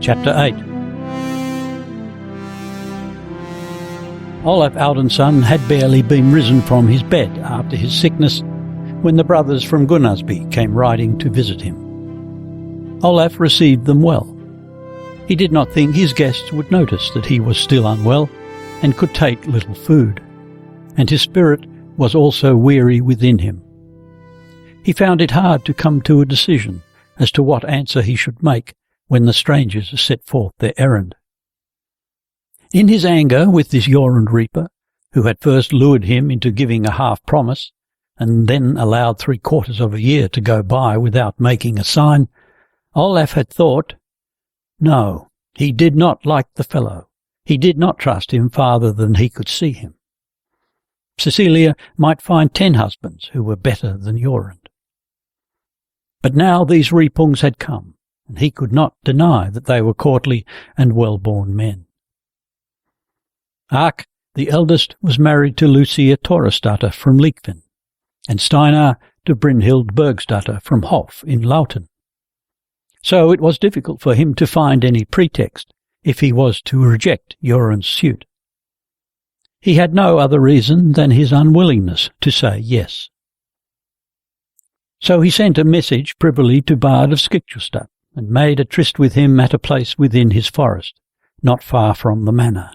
Chapter 8. Olav Audunsson had barely been risen from his bed after his sickness when the brothers from Gunnarsby came riding to visit him. Olav received them well. He did not think his guests would notice that he was still unwell and could take little food, and his spirit was also weary within him. He found it hard to come to a decision as to what answer he should make when the strangers set forth their errand. In his anger with this Jorund reaper, who had first lured him into giving a half-promise, and then allowed 3/4 of a year to go by without making a sign, Olaf had thought, no, he did not like the fellow. He did not trust him farther than he could see him. Cecilia might find 10 husbands who were better than Jorund. But now these Repungs had come, and he could not deny that they were courtly and well-born men. Ark, the eldest, was married to Lucia Torresdatter from Leikven, and Steinar to Brynhild Bergsdatter from Hof in Lauten. So it was difficult for him to find any pretext if he was to reject Jorund's suit. He had no other reason than his unwillingness to say yes. So he sent a message privily to Bard of Skikjustad, and made a tryst with him at a place within his forest, not far from the manor.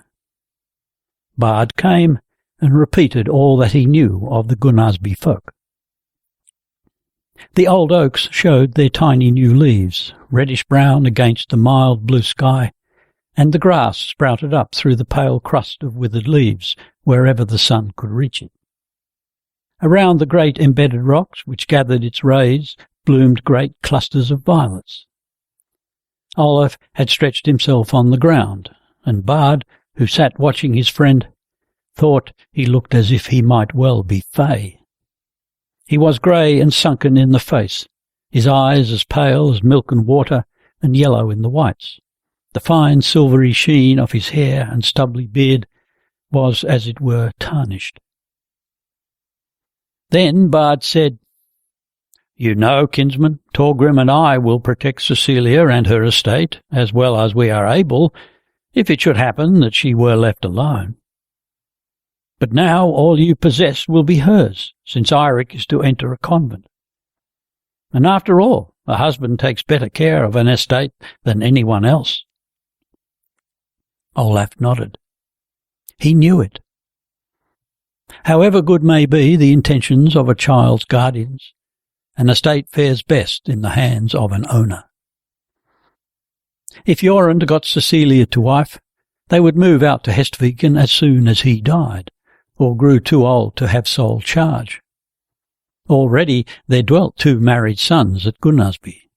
Bard came and repeated all that he knew of the Gunnarsby folk. The old oaks showed their tiny new leaves, reddish-brown against the mild blue sky, and the grass sprouted up through the pale crust of withered leaves wherever the sun could reach it. Around the great embedded rocks which gathered its rays bloomed great clusters of violets. Olaf had stretched himself on the ground, and Bard, who sat watching his friend, thought he looked as if he might well be fey. He was grey and sunken in the face, his eyes as pale as milk and water, and yellow in the whites. The fine silvery sheen of his hair and stubbly beard was, as it were, tarnished. Then Bard said, "You know, kinsman, Torgrim and I will protect Cecilia and her estate as well as we are able, if it should happen that she were left alone. But now all you possess will be hers, since Eirik is to enter a convent. And after all, a husband takes better care of an estate than anyone else." Olaf nodded. He knew it. However good may be the intentions of a child's guardians, an estate fares best in the hands of an owner. If Jorund got Cecilia to wife, they would move out to Hestviken as soon as he died, or grew too old to have sole charge. Already there dwelt 2 married sons at Gunnarsby.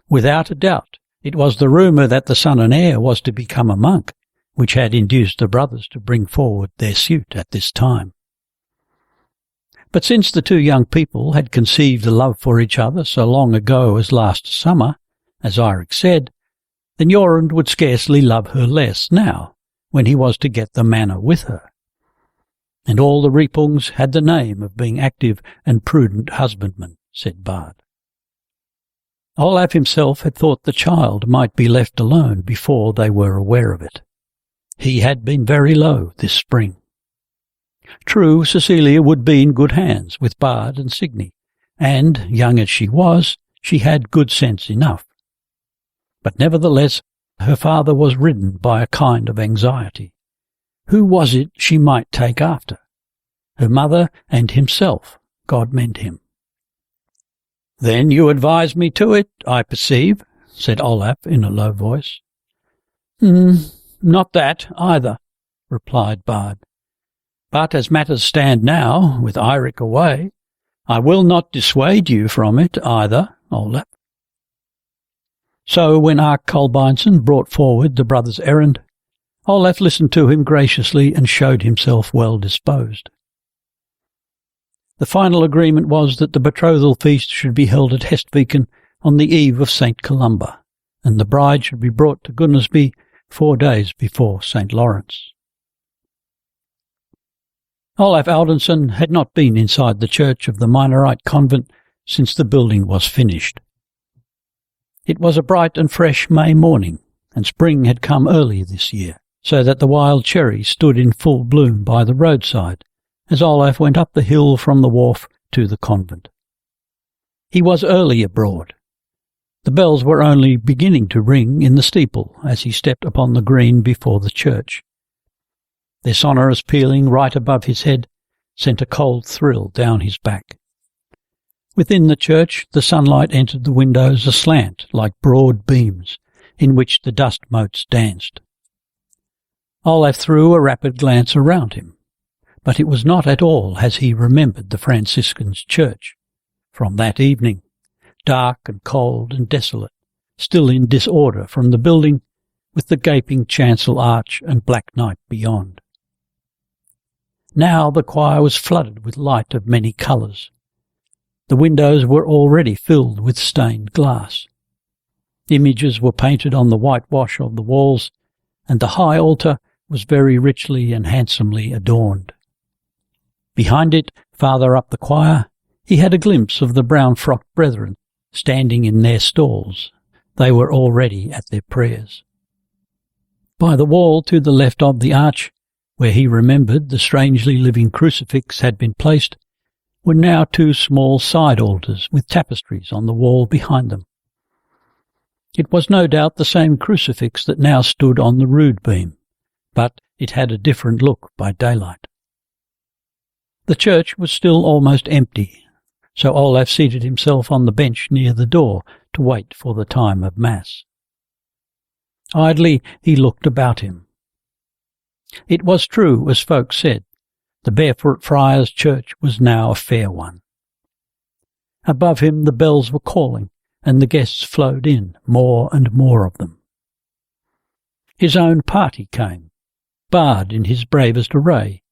Without a doubt, it was the rumour that the son and heir was to become a monk which had induced the brothers to bring forward their suit at this time. But since the 2 young people had conceived a love for each other so long ago as last summer, as Eirik said, then Jorund would scarcely love her less now, when he was to get the manor with her. And all the Repungs had the name of being active and prudent husbandmen, said Bard. Olaf himself had thought the child might be left alone before they were aware of it. He had been very low this spring. True, Cecilia would be in good hands with Bard and Signy, and, young as she was, she had good sense enough. But nevertheless, her father was ridden by a kind of anxiety. Who was it she might take after? Her mother and himself, God mend him. "Then you advise me to it, I perceive," said Olaf in a low voice. "Not that, either," replied Bard. "But as matters stand now, with Eirik away, I will not dissuade you from it either, Olaf." So when Ark Kolbeinsson brought forward the brother's errand, Olaf listened to him graciously and showed himself well disposed. The final agreement was that the betrothal feast should be held at Hestviken on the eve of St. Columba, and the bride should be brought to Gunnarsby 4 days before St. Lawrence. Olav Audunsson had not been inside the church of the Minorite convent since the building was finished. It was a bright and fresh May morning, and spring had come early this year, so that the wild cherries stood in full bloom by the roadside as Olav went up the hill from the wharf to the convent. He was early abroad. The bells were only beginning to ring in the steeple as he stepped upon the green before the church. Their sonorous pealing right above his head sent a cold thrill down his back. Within the church the sunlight entered the windows aslant like broad beams, in which the dust motes danced. Olav threw a rapid glance around him, but it was not at all as he remembered the Franciscans' church from that evening, dark and cold and desolate, still in disorder from the building, with the gaping chancel arch and black night beyond. Now the choir was flooded with light of many colours. The windows were already filled with stained glass. Images were painted on the whitewash of the walls, and the high altar was very richly and handsomely adorned. Behind it, farther up the choir, he had a glimpse of the brown-frocked brethren standing in their stalls. They were already at their prayers. By the wall to the left of the arch, where he remembered the strangely living crucifix had been placed, were now two small side altars with tapestries on the wall behind them. It was no doubt the same crucifix that now stood on the rood beam, but it had a different look by daylight. The church was still almost empty, so Olav seated himself on the bench near the door to wait for the time of Mass. Idly he looked about him. It was true, as folk said, the Barefoot Friars' church was now a fair one. Above him the bells were calling, and the guests flowed in, more and more of them. His own party came, Bard in his bravest array,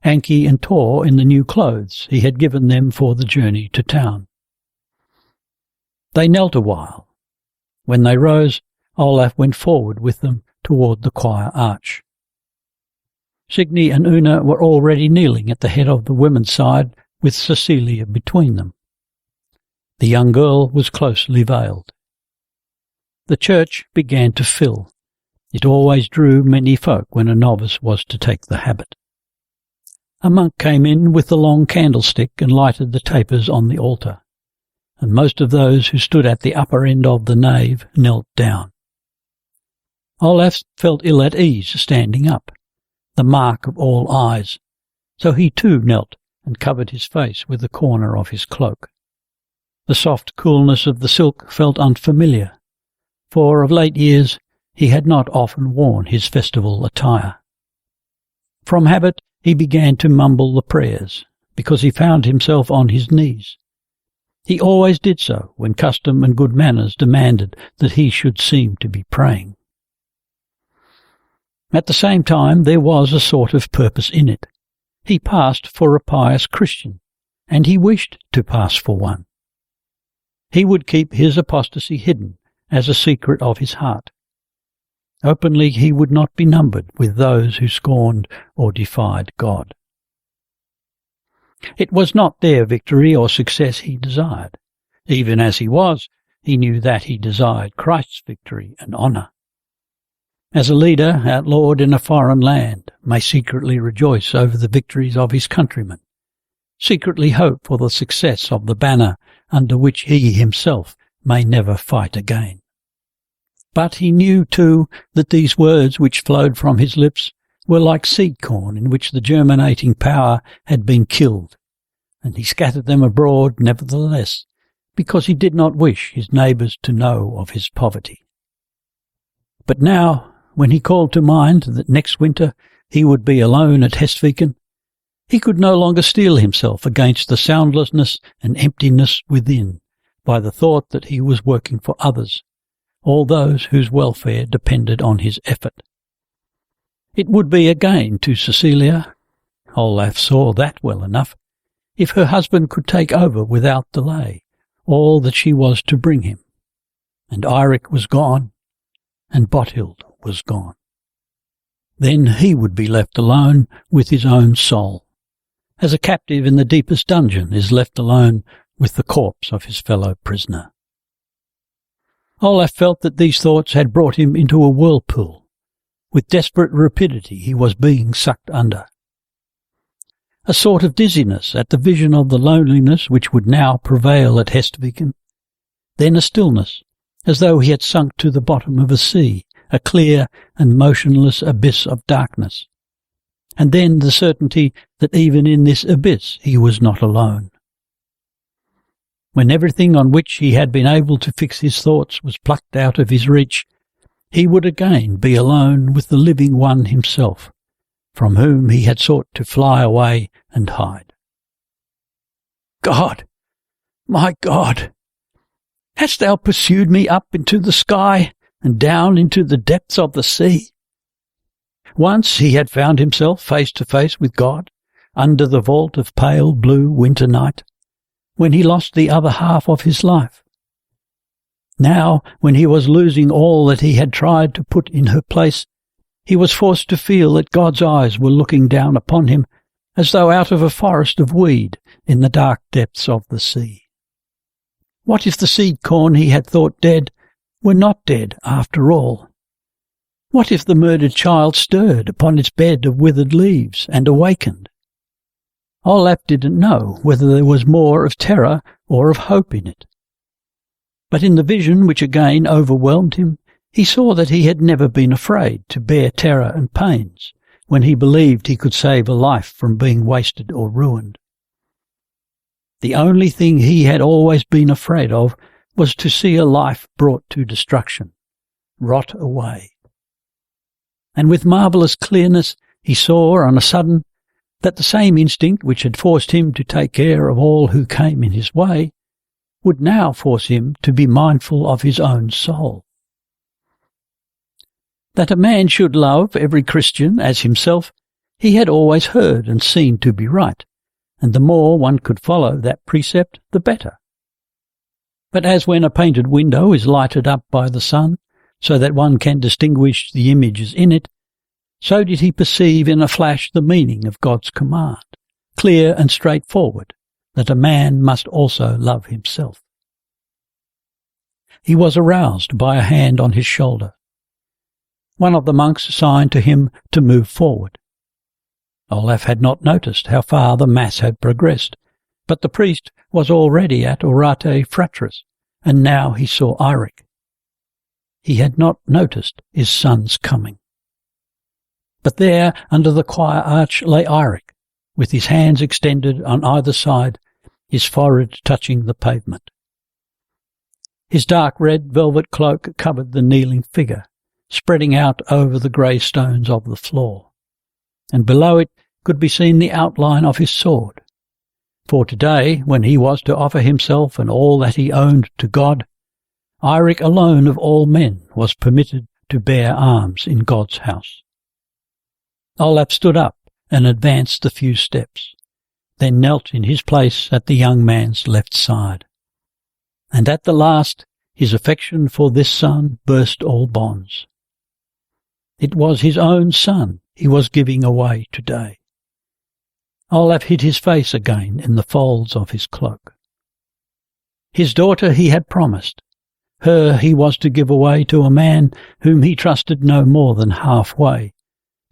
Anki and Tor in the new clothes he had given them for the journey to town. They knelt a while. When they rose, Olav went forward with them toward the choir arch. Signy and Una were already kneeling at the head of the women's side, with Cecilia between them. The young girl was closely veiled. The church began to fill. It always drew many folk when a novice was to take the habit. A monk came in with the long candlestick and lighted the tapers on the altar, and most of those who stood at the upper end of the nave knelt down. Olav felt ill at ease standing up, the mark of all eyes, so he too knelt and covered his face with the corner of his cloak. The soft coolness of the silk felt unfamiliar, for of late years he had not often worn his festival attire. From habit he began to mumble the prayers, because he found himself on his knees. He always did so when custom and good manners demanded that he should seem to be praying. At the same time there was a sort of purpose in it. He passed for a pious Christian, and he wished to pass for one. He would keep his apostasy hidden as a secret of his heart. Openly he would not be numbered with those who scorned or defied God. It was not their victory or success he desired. Even as he was, he knew that he desired Christ's victory and honour. As a leader, outlawed in a foreign land, may secretly rejoice over the victories of his countrymen, secretly hope for the success of the banner under which he himself may never fight again. But he knew, too, that these words which flowed from his lips were like seed corn in which the germinating power had been killed, and he scattered them abroad nevertheless, because he did not wish his neighbours to know of his poverty. But now, when he called to mind that next winter he would be alone at Hestviken, he could no longer steel himself against the soundlessness and emptiness within by the thought that he was working for others, all those whose welfare depended on his effort. It would be a gain to Cecilia, Olav saw that well enough, if her husband could take over without delay all that she was to bring him. And Eirik was gone, and Bothild was gone. Then he would be left alone with his own soul, as a captive in the deepest dungeon is left alone with the corpse of his fellow prisoner. Olaf felt that these thoughts had brought him into a whirlpool. With desperate rapidity he was being sucked under. A sort of dizziness at the vision of the loneliness which would now prevail at Hestviken. Then a stillness, as though he had sunk to the bottom of a sea, a clear and motionless abyss of darkness. And then the certainty that even in this abyss he was not alone. When everything on which he had been able to fix his thoughts was plucked out of his reach, he would again be alone with the living one himself, from whom he had sought to fly away and hide. God, my God, hast thou pursued me up into the sky and down into the depths of the sea? Once he had found himself face to face with God, under the vault of pale blue winter night, when he lost the other half of his life. Now, when he was losing all that he had tried to put in her place, he was forced to feel that God's eyes were looking down upon him as though out of a forest of weed in the dark depths of the sea. What if the seed corn he had thought dead were not dead after all? What if the murdered child stirred upon its bed of withered leaves and awakened? Olaf didn't know whether there was more of terror or of hope in it. But in the vision which again overwhelmed him, he saw that he had never been afraid to bear terror and pains when he believed he could save a life from being wasted or ruined. The only thing he had always been afraid of was to see a life brought to destruction, rot away. And with marvellous clearness he saw on a sudden that the same instinct which had forced him to take care of all who came in his way would now force him to be mindful of his own soul. That a man should love every Christian as himself he had always heard and seen to be right, and the more one could follow that precept, the better. But as when a painted window is lighted up by the sun, so that one can distinguish the images in it, so did he perceive in a flash the meaning of God's command, clear and straightforward, that a man must also love himself. He was aroused by a hand on his shoulder. One of the monks signed to him to move forward. Olaf had not noticed how far the Mass had progressed, but the priest was already at Orate Fratris, and now he saw Eirik. He had not noticed his son's coming. But there, under the choir arch, lay Eirik, with his hands extended on either side, his forehead touching the pavement. His dark red velvet cloak covered the kneeling figure, spreading out over the grey stones of the floor, and below it could be seen the outline of his sword. For today, when he was to offer himself and all that he owned to God, Eirik alone of all men was permitted to bear arms in God's house. Olaf stood up and advanced a few steps, then knelt in his place at the young man's left side. And at the last his affection for this son burst all bonds. It was his own son he was giving away today. Olaf hid his face again in the folds of his cloak. His daughter he had promised. Her he was to give away to a man whom he trusted no more than halfway,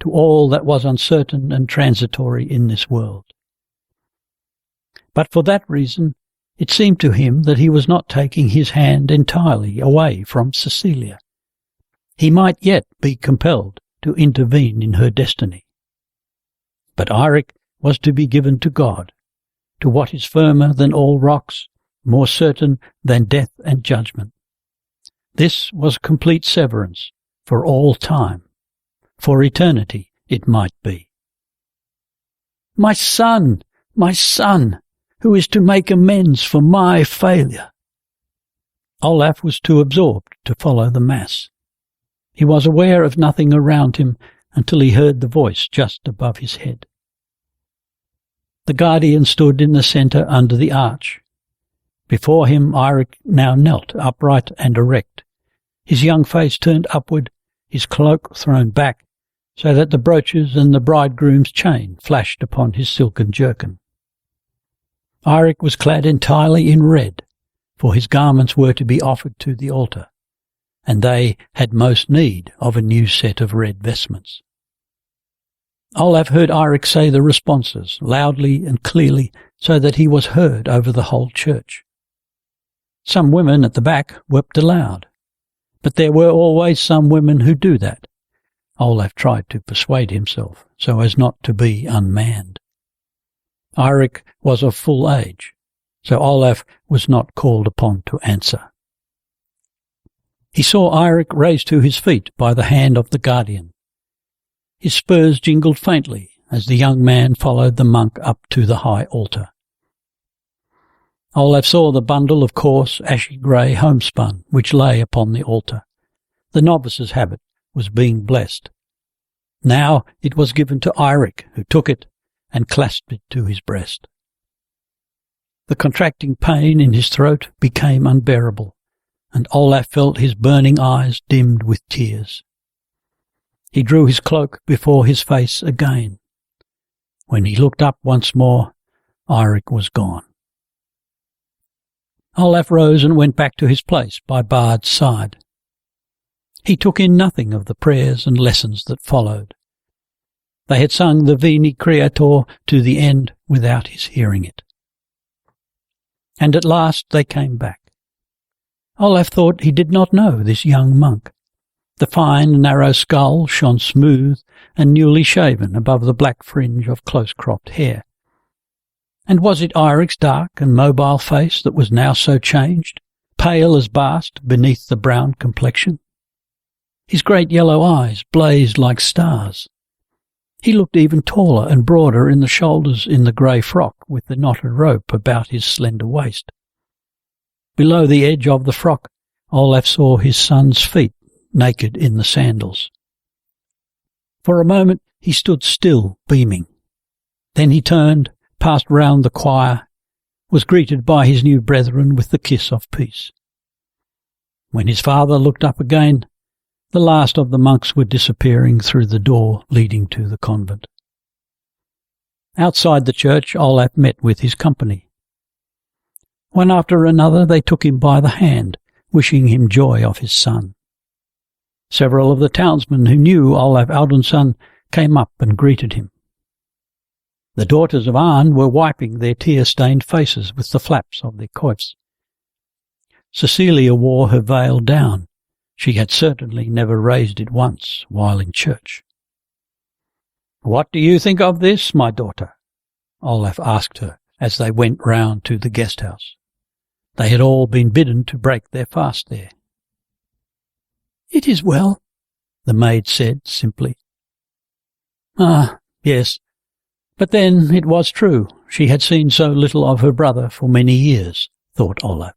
to all that was uncertain and transitory in this world. But for that reason, it seemed to him that he was not taking his hand entirely away from Cecilia. He might yet be compelled to intervene in her destiny. But Eirik was to be given to God, to what is firmer than all rocks, more certain than death and judgment. This was complete severance for all time. For eternity it might be. My son, who is to make amends for my failure. Olaf was too absorbed to follow the Mass. He was aware of nothing around him until he heard the voice just above his head. The guardian stood in the centre under the arch. Before him Eirik now knelt upright and erect, his young face turned upward, his cloak thrown back, so that the brooches and the bridegroom's chain flashed upon his silken jerkin. Eirik was clad entirely in red, for his garments were to be offered to the altar, and they had most need of a new set of red vestments. Olav heard Eirik say the responses loudly and clearly so that he was heard over the whole church. Some women at the back wept aloud, but there were always some women who do that. Olav tried to persuade himself so as not to be unmanned. Eirik was of full age, so Olav was not called upon to answer. He saw Eirik raised to his feet by the hand of the guardian. His spurs jingled faintly as the young man followed the monk up to the high altar. Olav saw the bundle of coarse, ashy grey homespun which lay upon the altar. The novice's habit was being blessed. Now it was given to Eirik, who took it and clasped it to his breast. The contracting pain in his throat became unbearable, and Olav felt his burning eyes dimmed with tears. He drew his cloak before his face again. When he looked up once more, Eirik was gone. Olav rose and went back to his place by Bard's side. He took in nothing of the prayers and lessons that followed. They had sung the Veni Creator to the end without his hearing it. And at last they came back. Olav thought he did not know this young monk. The fine, narrow skull shone smooth and newly shaven above the black fringe of close-cropped hair. And was it Eirik's dark and mobile face that was now so changed, pale as bast beneath the brown complexion? His great yellow eyes blazed like stars. He looked even taller and broader in the shoulders in the grey frock with the knotted rope about his slender waist. Below the edge of the frock, Olav saw his son's feet, naked in the sandals. For a moment he stood still, beaming. Then he turned, passed round the choir, was greeted by his new brethren with the kiss of peace. When his father looked up again, the last of the monks were disappearing through the door leading to the convent. Outside the church, Olav met with his company. One after another they took him by the hand, wishing him joy of his son. Several of the townsmen who knew Olav Audunsson came up and greeted him. The daughters of Arn were wiping their tear-stained faces with the flaps of their coifs. Cecilia wore her veil down. She had certainly never raised it once while in church. "What do you think of this, my daughter?" Olav asked her as they went round to the guest-house. They had all been bidden to break their fast there. "It is well," the maid said simply. "Ah, yes. But then it was true. She had seen so little of her brother for many years," thought Olav.